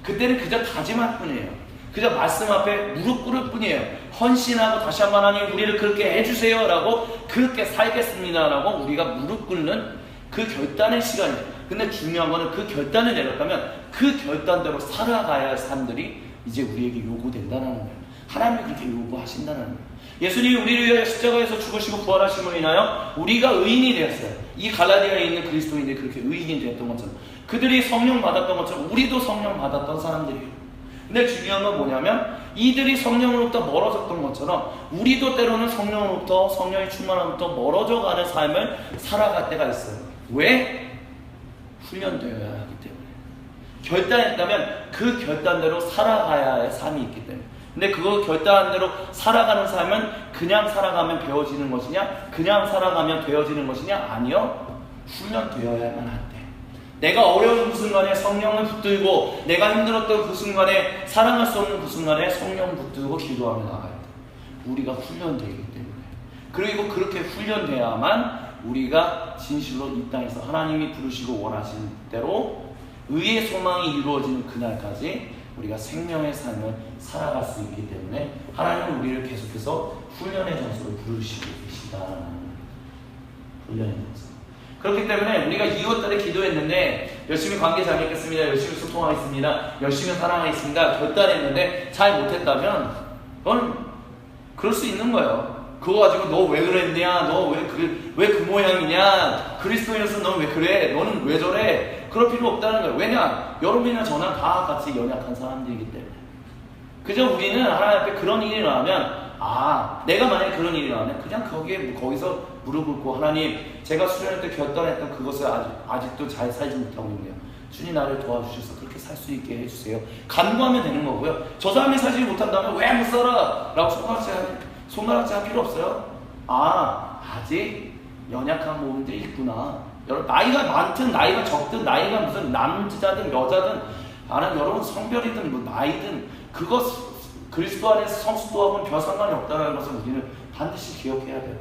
그때는 그저 다짐할 뿐이에요. 그저 말씀 앞에 무릎 꿇을 뿐이에요. 헌신하고 다시 한번 하나님 우리를 그렇게 해주세요 라고 그렇게 살겠습니다 라고 우리가 무릎 꿇는 그 결단의 시간이에요. 근데 중요한 거는 그 결단을 내렸다면 그 결단대로 살아가야 할 삶들이 이제 우리에게 요구된다는 거예요. 하나님이 그렇게 요구하신다는 거예요. 예수님이 우리를 위하여 십자가에서 죽으시고 부활하심으로 인하여 우리가 의인이 되었어요. 이 갈라디아에 있는 그리스도인들이 그렇게 의인이 되었던 것처럼 그들이 성령 받았던 것처럼 우리도 성령 받았던 사람들이에요. 근데 중요한 건 뭐냐면 이들이 성령으로부터 멀어졌던 것처럼 우리도 때로는 성령으로부터 성령의 충만함으로부터 멀어져가는 삶을 살아갈 때가 있어요. 왜? 훈련되어야 하기 때문에. 결단했다면 그 결단대로 살아가야 할 삶이 있기 때문에. 근데 그거 결단한 대로 살아가는 삶은 그냥 살아가면 배워지는 것이냐? 그냥 살아가면 되어지는 것이냐? 아니요. 훈련되어야만 한대. 내가 어려운 그 순간에 성령을 붙들고 내가 힘들었던 그 순간에 사랑할 수 없는 그 순간에 성령 붙들고 기도하며 나가야 돼. 우리가 훈련되기 때문에. 그리고 그렇게 훈련돼야만 우리가 진실로 이 땅에서 하나님이 부르시고 원하시는 대로 의의 소망이 이루어지는 그날까지 우리가 생명의 삶을 살아갈 수 있기 때문에 하나님은 우리를 계속해서 훈련의 장소로 부르시고 계시다는 훈련의 장소. 그렇기 때문에 우리가 2월달에 기도했는데 열심히 관계 잘 맺겠습니다, 열심히 소통하겠습니다, 열심히 사랑하겠습니다 결단했는데 잘 못했다면 그건 그럴 수 있는 거예요. 그거 가지고 너 왜 그랬냐, 너 왜 그 모양이냐, 그리스도인으로서 넌 왜 그래, 너는 왜 저래, 그럴 필요 없다는 거예요. 왜냐? 여러분이나 저나 다 같이 연약한 사람들이기 때문에. 그저 우리는 하나님 앞에 그런 일이 일어나면 내가 만약에 그런 일이 일어나면 그냥 거기서 무릎 꿇고 하나님 제가 수련할 때 결단했던 그것을 아직도 잘 살지 못하고 있네요. 주님 나를 도와주셔서 그렇게 살 수 있게 해주세요. 간구하면 되는 거고요. 저 사람이 살지 못한다면 왜 못 살아? 라고 손가락질 할 필요 없어요. 아직 연약한 부분들이 있구나. 여러분 나이가 많든 나이가 적든 나이가 무슨 남자든 여자든 여러분 성별이든 뭐 나이든 그것 그리스도 안에서 성숙도하고는 별 상관이 없다는 것을 우리는 반드시 기억해야 돼요.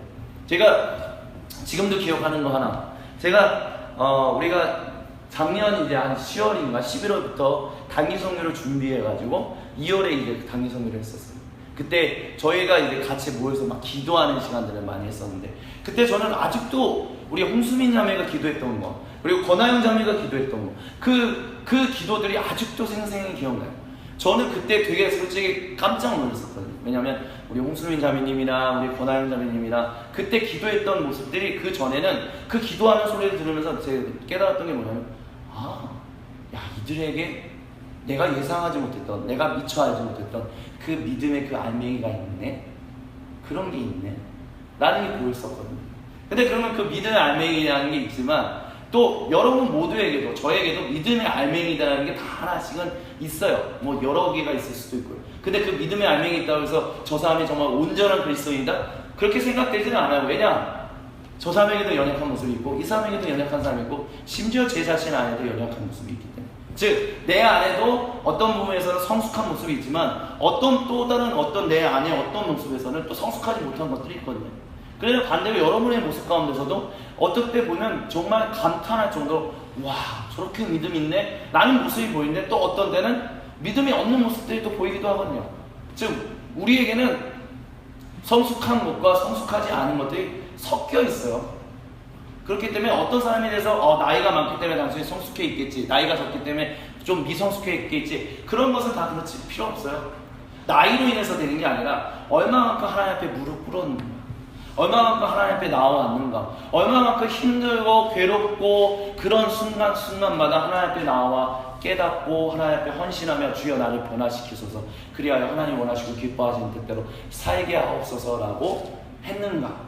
제가 지금도 기억하는 거 하나. 제가 우리가 작년 이제 한 10월인가 11월부터 단기 성교를 준비해가지고 2월에 이제 단기 성교를 했었어요. 그때 저희가 이제 같이 모여서 막 기도하는 시간들을 많이 했었는데 그때 저는 아직도 우리 홍수민 자매가 기도했던 거 그리고 권하영 자매가 기도했던 거 그 기도들이 아직도 생생히 기억나요. 저는 그때 되게 솔직히 깜짝 놀랐었거든요. 왜냐면 우리 홍수민 자매님이나 우리 권하영 자매님이나 그때 기도했던 모습들이 그 전에는 그 기도하는 소리를 들으면서 제가 깨달았던 게 뭐냐면 이들에게 내가 예상하지 못했던 내가 미처 알지 못했던 그 믿음의 그 알맹이가 있네, 그런 게 있네 라는 게 보였었거든요. 근데 그러면 그 믿음의 알맹이라는 게 있지만 또 여러분 모두에게도 저에게도 믿음의 알맹이라는 게 다 하나씩은 있어요. 뭐 여러 개가 있을 수도 있고요. 근데 그 믿음의 알맹이 있다고 해서 저 사람이 정말 온전한 그리스도인이다? 그렇게 생각되지는 않아요. 왜냐? 저 사람에게도 연약한 모습이 있고 이 사람에게도 연약한 사람이 있고 심지어 제 자신 안에도 연약한 모습이 있기 때문에, 즉 내 안에도 어떤 부분에서는 성숙한 모습이 있지만 또 다른 내 안의 어떤 모습에서는 또 성숙하지 못한 것들이 있거든요. 그래서 반대로 여러분의 모습 가운데서도 어떨 때 보면 정말 감탄할 정도로 저렇게 믿음이 있네 라는 모습이 보이는데 또 어떤 때는 믿음이 없는 모습들이 또 보이기도 하거든요. 즉 우리에게는 성숙한 것과 성숙하지 않은 것들이 섞여 있어요. 그렇기 때문에 어떤 사람에 대해서 나이가 많기 때문에 단순히 성숙해 있겠지, 나이가 적기 때문에 좀 미성숙해 있겠지, 그런 것은 다 그렇지 필요 없어요. 나이로 인해서 되는 게 아니라 얼마만큼 하나님 앞에 무릎 꿇었는가, 얼마만큼 하나님 앞에 나와왔는가, 얼마만큼 힘들고 괴롭고 그런 순간마다 하나님 앞에 나와 깨닫고 하나님 앞에 헌신하며 주여 나를 변화시키소서, 그리하여 하나님 원하시고 기뻐하시는 뜻대로 살게 하옵소서라고 했는가.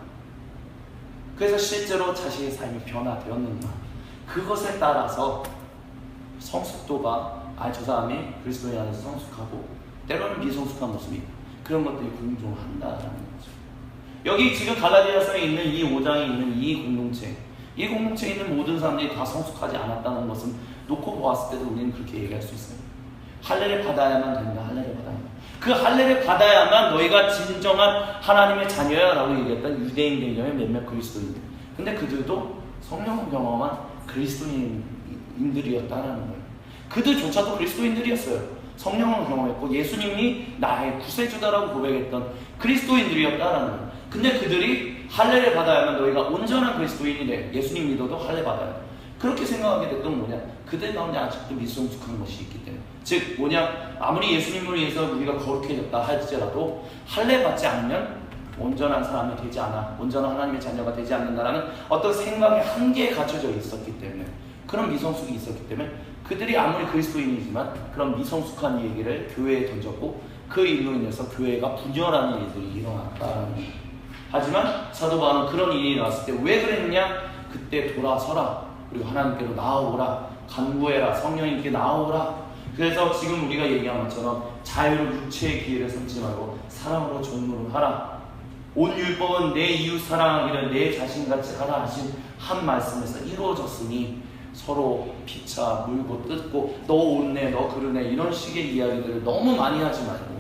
그래서 실제로 자신의 삶이 변화되었는가. 그것에 따라서 성숙도가 저 사람이 그리스도인 안에서 성숙하고 때로는 미성숙한 모습이 있고 그런 것들이 공존한다라는 거죠. 여기 지금 갈라디아서에 있는 이 5장에 있는 이 공동체에 있는 모든 사람들이 다 성숙하지 않았다는 것은 놓고 보았을 때도 우리는 그렇게 얘기할 수 있어요. 할례를 받아야만 된다. 할례를 받아야만. 그 할례를 받아야만 너희가 진정한 하나님의 자녀야 라고 얘기했던 유대인 개념의 몇몇 그리스도인들. 근데 그들도 성령을 경험한 그리스도인들이었다라는 거예요. 그들조차도 그리스도인들이었어요. 성령을 경험했고 예수님이 나의 구세주다라고 고백했던 그리스도인들이었다라는 거예요. 근데 그들이 할례를 받아야만 너희가 온전한 그리스도인이 돼. 예수님 믿어도 할례 받아야 돼. 그렇게 생각하게 됐던 뭐냐? 그들 가운데 아직도 미성숙한 것이 있기 때문에. 즉 뭐냐? 아무리 예수님으로 인해서 우리가 거룩해졌다 할지라도 할례 받지 않으면 온전한 사람이 되지 않아. 온전한 하나님의 자녀가 되지 않는다라는 어떤 생각의 한계에 갇혀져 있었기 때문에, 그런 미성숙이 있었기 때문에 그들이 아무리 그리스도인이지만 그런 미성숙한 얘기를 교회에 던졌고 그 일로 인해서 교회가 분열하는 일들이 일어났다라는 거예요. 하지만 사도 바울은 그런 일이 나왔을 때 왜 그랬느냐? 그때 돌아서라. 그리고 하나님께로 나아오라. 간구해라. 성령님께 나아오라. 그래서 지금 우리가 얘기한 것처럼 자유를 육체의 기회를 삼지 말고 사랑으로 종로를 하라. 온 율법은 내 이웃 사랑하기를 내 자신같이 하라 하신 한 말씀에서 이루어졌으니 서로 피차 물고 뜯고 너 옳네 너 그러네 이런 식의 이야기들을 너무 많이 하지 말고,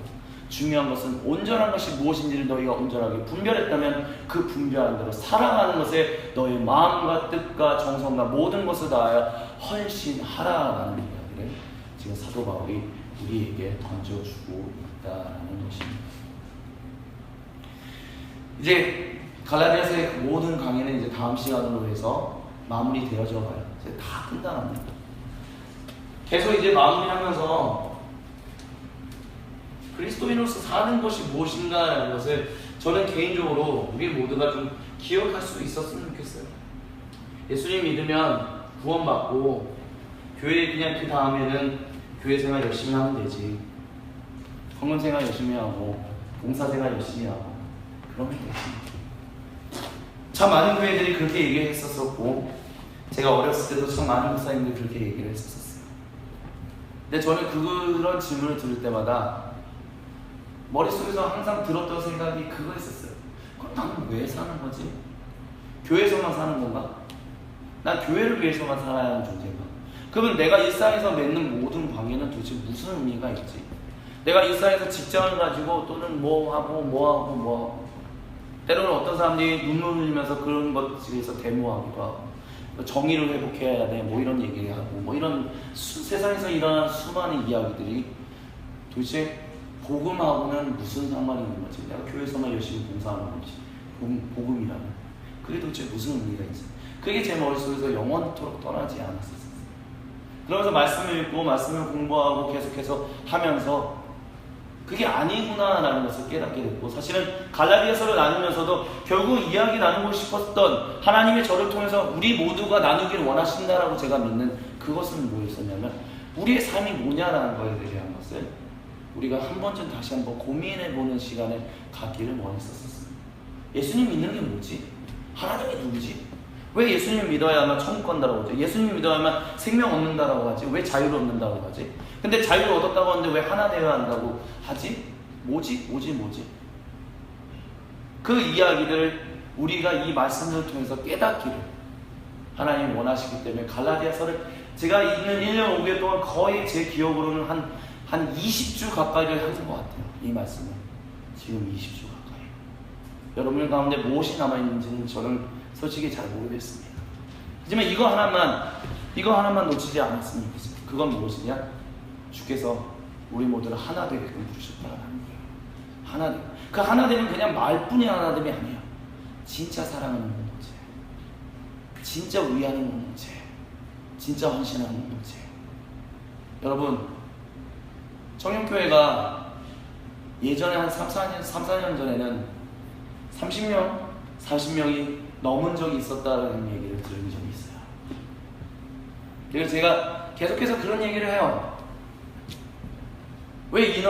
중요한 것은 온전한 것이 무엇인지를 너희가 온전하게 분별했다면 그 분별한 대로 사랑하는 것에 너희 마음과 뜻과 정성과 모든 것을 다하여 헌신하라라는 이야기를 지금 사도 바울이 우리에게 던져주고 있다는 것입니다. 이제 갈라디아서의 모든 강의는 이제 다음 시간으로 해서 마무리되어져 가요. 이제 다 끝나갑니다. 계속 이제 마무리하면서 그리스도인으로서 사는 것이 무엇인가라는 것을 저는 개인적으로 우리 모두가 좀 기억할 수 있었으면 좋겠어요. 예수님 믿으면 구원받고 교회 그냥 그 다음에는 교회 생활 열심히 하면 되지. 헌금 생활 열심히 하고 봉사 생활 열심히 하고 그러면 되지. 참 많은 교회들이 그렇게 얘기했었고 제가 어렸을 때도 참 많은 목사님들이 그렇게 얘기를 했었어요. 근데 저는 그런 질문을 들을 때마다 머릿속에서 항상 들었던 생각이 그거였었어요. 그럼 나는 왜 사는 거지? 교회에서만 사는 건가? 난 교회를 위해서만 살아야 하는 존재인가? 그러면 내가 일상에서 맺는 모든 관계는 도대체 무슨 의미가 있지? 내가 일상에서 직장을 가지고 또는 뭐 하고 때로는 어떤 사람들이 눈물 흘리면서 그런 것에 대해서 데모하기도 하고 정의를 회복해야 돼 뭐 이런 얘기를 하고 뭐 이런 세상에서 일어나는 수많은 이야기들이 도대체 복음하고는 무슨 상관이 있는 거지? 내가 교회에서만 열심히 봉사하는 거지. 복음이라면 그게 도대체 무슨 의미가 있지? 그게 제 머릿속에서 영원토록 떠나지 않았었어요. 그러면서 말씀을 읽고 말씀을 공부하고 계속해서 하면서 그게 아니구나라는 것을 깨닫게 됐고, 사실은 갈라디아서를 나누면서도 결국 이야기 나누고 싶었던 하나님의 저를 통해서 우리 모두가 나누길 원하신다라고 제가 믿는 그것은 뭐였었냐면 우리의 삶이 뭐냐라는 것에 대한 것을 우리가 한 번쯤 다시 한번 고민해보는 시간을 갖기를 원했었어요. 예수님 믿는 게 뭐지? 하나님이 누구지? 왜 예수님 믿어야만 천국 간다고 하지? 예수님 믿어야만 생명 얻는다고 하지? 왜 자유를 얻는다고 하지? 근데 자유를 얻었다고 하는데 왜 하나 되어야 한다고 하지? 뭐지? 그 이야기를 우리가 이 말씀을 통해서 깨닫기를 하나님이 원하시기 때문에 갈라디아서를 제가 있는 1년 5개월 동안 거의 제 기억으로는 한 20주 가까이를 한 것 같아요. 이 말씀은 지금 20주 가까이. 여러분 가운데 무엇이 남아있는지는 저는 솔직히 잘 모르겠습니다. 하지만 이거 하나만 놓치지 않았으면 좋겠습니다. 그건 무엇이냐? 주께서 우리 모두를 하나 되게끔 부르셨다는 거예요. 하나 되. 그 하나 되면 그냥 말뿐이 하나됨이 아니에요. 진짜 사랑하는 공동체, 진짜 위하는 공동체, 진짜 헌신하는 공동체. 여러분, 청년교회가 예전에 한 3, 4년 전에는 30명, 40명이 넘은 적이 있었다는 얘기를 들은 적이 있어요. 그래서 제가 계속해서 그런 얘기를 해요. 왜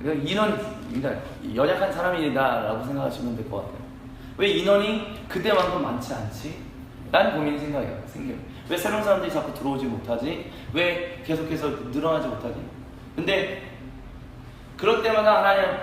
그러니까 연약한 사람이다라고 생각하시면 될 것 같아요. 왜 인원이 그때만큼 많지 않지? 라는 고민이 생겨요. 왜 새로운 사람들이 자꾸 들어오지 못하지? 왜 계속해서 늘어나지 못하지? 근데 그럴 때마다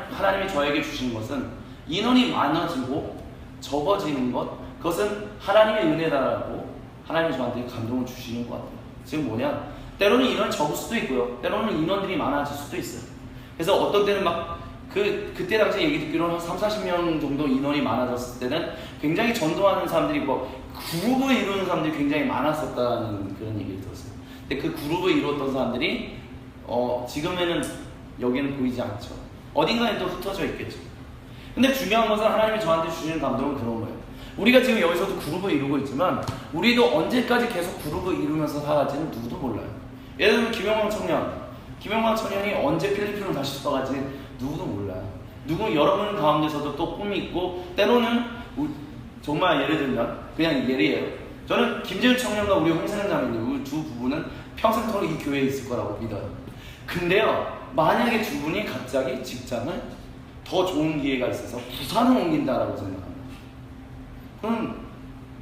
하나님이 저에게 주신 것은 인원이 많아지고 적어지는 것, 그것은 하나님의 은혜다라고 하나님이 저한테 감동을 주시는 것 같아요. 지금 뭐냐? 때로는 인원이 적을 수도 있고요. 때로는 인원들이 많아질 수도 있어요. 그래서 어떤 때는 막 그때 당시 얘기 듣기로는 한 3, 40명 정도 인원이 많아졌을 때는 굉장히 전도하는 사람들이 뭐 그룹을 이루는 사람들이 굉장히 많았었다는 그런 얘기를 들었어요. 근데 그 그룹을 이루었던 사람들이 지금에는 여기는 보이지 않죠. 어딘가에 또 흩어져 있겠죠. 근데 중요한 것은 하나님이 저한테 주시는 감동은 그런 거예요. 우리가 지금 여기서도 그룹을 이루고 있지만 우리도 언제까지 계속 그룹을 이루면서 살아갈지는 누구도 몰라요. 예를 들면 김영광 청년이 언제 필리핀으로 다시 떠갈지 누구도 몰라요. 여러분 가운데서도 또 꿈이 있고 때로는 정말 예를 들면 그냥 예리해요. 저는 김재훈 청년과 우리 홍세는 자매님 우리 두 부부는 평생토록 이 교회에 있을 거라고 믿어요. 근데요, 만약에 두 분이 갑자기 직장을 더 좋은 기회가 있어서 부산을 옮긴다라고 생각합니다. 그럼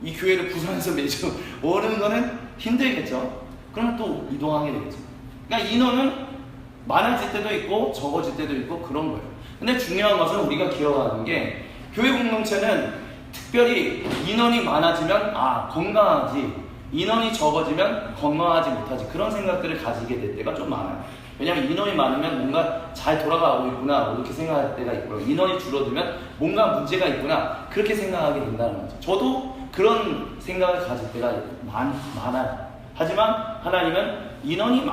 이 교회를 부산에서 매주 오는 거는 힘들겠죠. 그러면 또 이동하게 되겠죠. 그러니까 인원은 많아질 때도 있고 적어질 때도 있고 그런 거예요. 근데 중요한 것은 우리가 기억하는 게 교회 공동체는 특별히 인원이 많아지면 건강하지, 인원이 적어지면 건강하지 못하지, 그런 생각들을 가지게 될 때가 좀 많아요. 왜냐하면 인원이 많으면 뭔가 잘 돌아가고 있구나 이렇게 생각할 때가 있고요. 인원이 줄어들면 뭔가 문제가 있구나 그렇게 생각하게 된다는 거죠. 저도 그런 생각을 가질 때가 많아요. 하지만 하나님은 인원이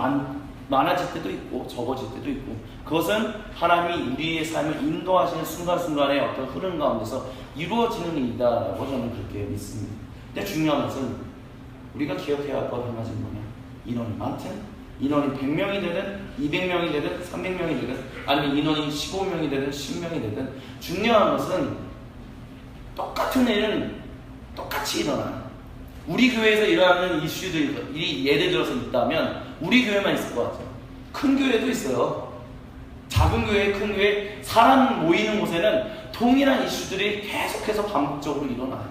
많아질 때도 있고 적어질 때도 있고, 그것은 하나님이 우리의 삶을 인도하시는 순간순간의 어떤 흐름 가운데서 이루어지는 일이다라고 저는 그렇게 믿습니다. 근데 중요한 것은 우리가 기억해야 할 것 한 가지는 뭐냐, 인원이 많든 인원이 100명이 되든 200명이 되든 300명이 되든 아니면 인원이 15명이 되든 10명이 되든 중요한 것은 똑같은 일은 똑같이 일어나요. 우리 교회에서 일어나는 이슈들이 예를 들어서 있다면 우리 교회만 있을 것 같아요. 큰 교회도 있어요. 작은 교회, 큰 교회, 사람 모이는 곳에는 동일한 이슈들이 계속해서 반복적으로 일어나요.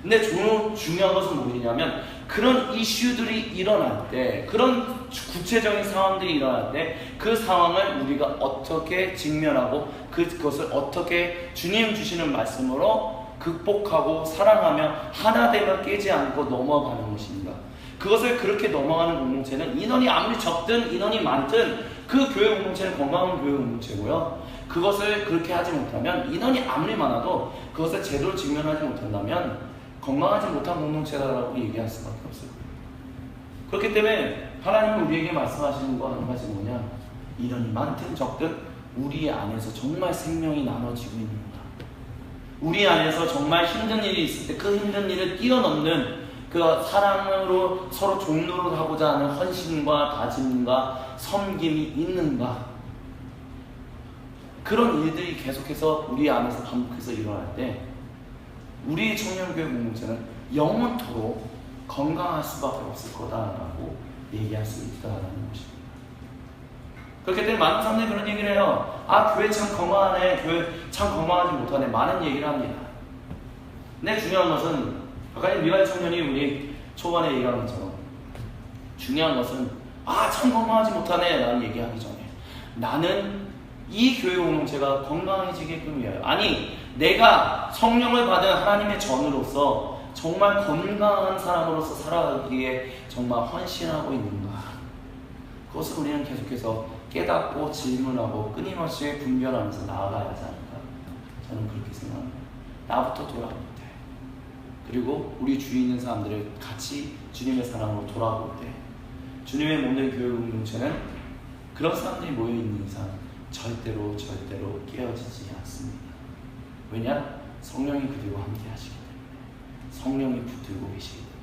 근데 중요한 것은 무엇이냐면 그런 이슈들이 일어날 때, 그런 구체적인 상황들이 일어날 때 그 상황을 우리가 어떻게 직면하고 그것을 어떻게 주님 주시는 말씀으로 극복하고 사랑하며 하나 되면 깨지 않고 넘어가는 것입니다. 그것을 그렇게 넘어가는 공동체는 인원이 아무리 적든 인원이 많든 그 교회 공동체는 건강한 교회 공동체고요. 그것을 그렇게 하지 못하면, 인원이 아무리 많아도 그것을 제대로 직면하지 못한다면 건강하지 못한 공동체다라고 얘기할 수밖에 없어요. 그렇기 때문에 하나님은 우리에게 말씀하시는 거 한 가지 뭐냐, 인원이 많든 적든 우리 안에서 정말 생명이 나눠지고 있는 거다. 우리 안에서 정말 힘든 일이 있을 때 그 힘든 일을 뛰어넘는 그 사랑으로 서로 종로를 하고자 하는 헌신과 다짐과 섬김이 있는가, 그런 일들이 계속해서 우리 안에서 반복해서 일어날 때 우리 청년교회 공동체는 영원토록 건강할 수밖에 없을 거다라고 얘기할 수 있다라는 것입니다. 그렇기 때문에 많은 사람들이 그런 얘기를 해요. 교회 참 건강하네, 교회 참 건강하지 못하네, 많은 얘기를 합니다. 근데 중요한 것은 아까 미발 청년이 우리 초반에 얘기한 것처럼 중요한 것은 참 건강하지 못하네 라는 얘기하기 전에 나는 이 교회 공동체가 건강해지게끔 위하여, 내가 성령을 받은 하나님의 전으로서 정말 건강한 사람으로서 살아가기에 정말 헌신하고 있는가, 그것을 우리는 계속해서 깨닫고 질문하고 끊임없이 분별하면서 나아가야 하지 않을까, 저는 그렇게 생각합니다. 나부터 돌아볼 때, 그리고 우리 주위에 있는 사람들을 같이 주님의 사랑으로 돌아볼 때, 주님의 몸된 교회 공동체는 그런 사람들이 모여있는 이상 절대로 깨어지지 않습니다. 왜냐? 성령이 그들과 함께 하시기 때문에, 성령이 붙들고 계시기 때문에.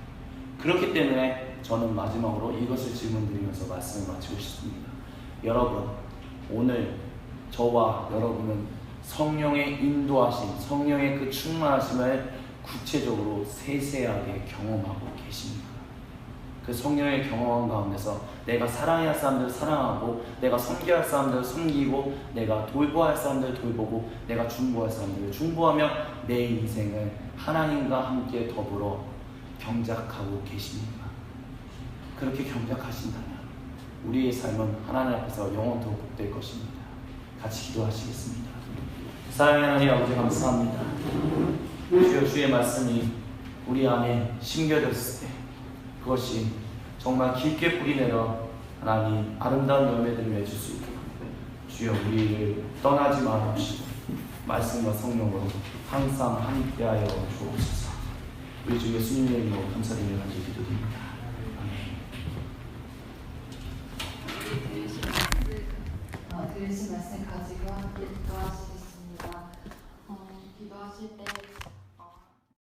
그렇기 때문에 저는 마지막으로 이것을 질문드리면서 말씀을 마치고 싶습니다. 여러분, 오늘 저와 여러분은 성령의 인도하심, 성령의 그 충만하심을 구체적으로 세세하게 경험하고 계십니까? 그 성령의 경험 가운데서 내가 사랑해야 할 사람들을 사랑하고, 내가 섬겨야 할 사람들을 섬기고, 내가 돌보아야 할 사람들을 돌보고, 내가 중보할 사람들을 중보하며 내 인생을 하나님과 함께 더불어 경작하고 계십니까? 그렇게 경작하신다면 우리의 삶은 하나님 앞에서 영원토록 복될 것입니다. 같이 기도하시겠습니다. 사랑의 하나님 아버지, 감사합니다. 주의 말씀이 우리 안에 심겨졌을 때 그것이 정말 깊게 뿌리내려 하나님 아름다운 열매들을 맺을 수 있게 주여 우리를 떠나지 마옵시고 말씀과 성령으로 항상 함께하여 주옵소서. 우리 주 예수님의 이름으로 감사드리며 간절히 기도드립니다. 들으신 말씀 가지고 함께 기도하시겠습니다. 기도하실 때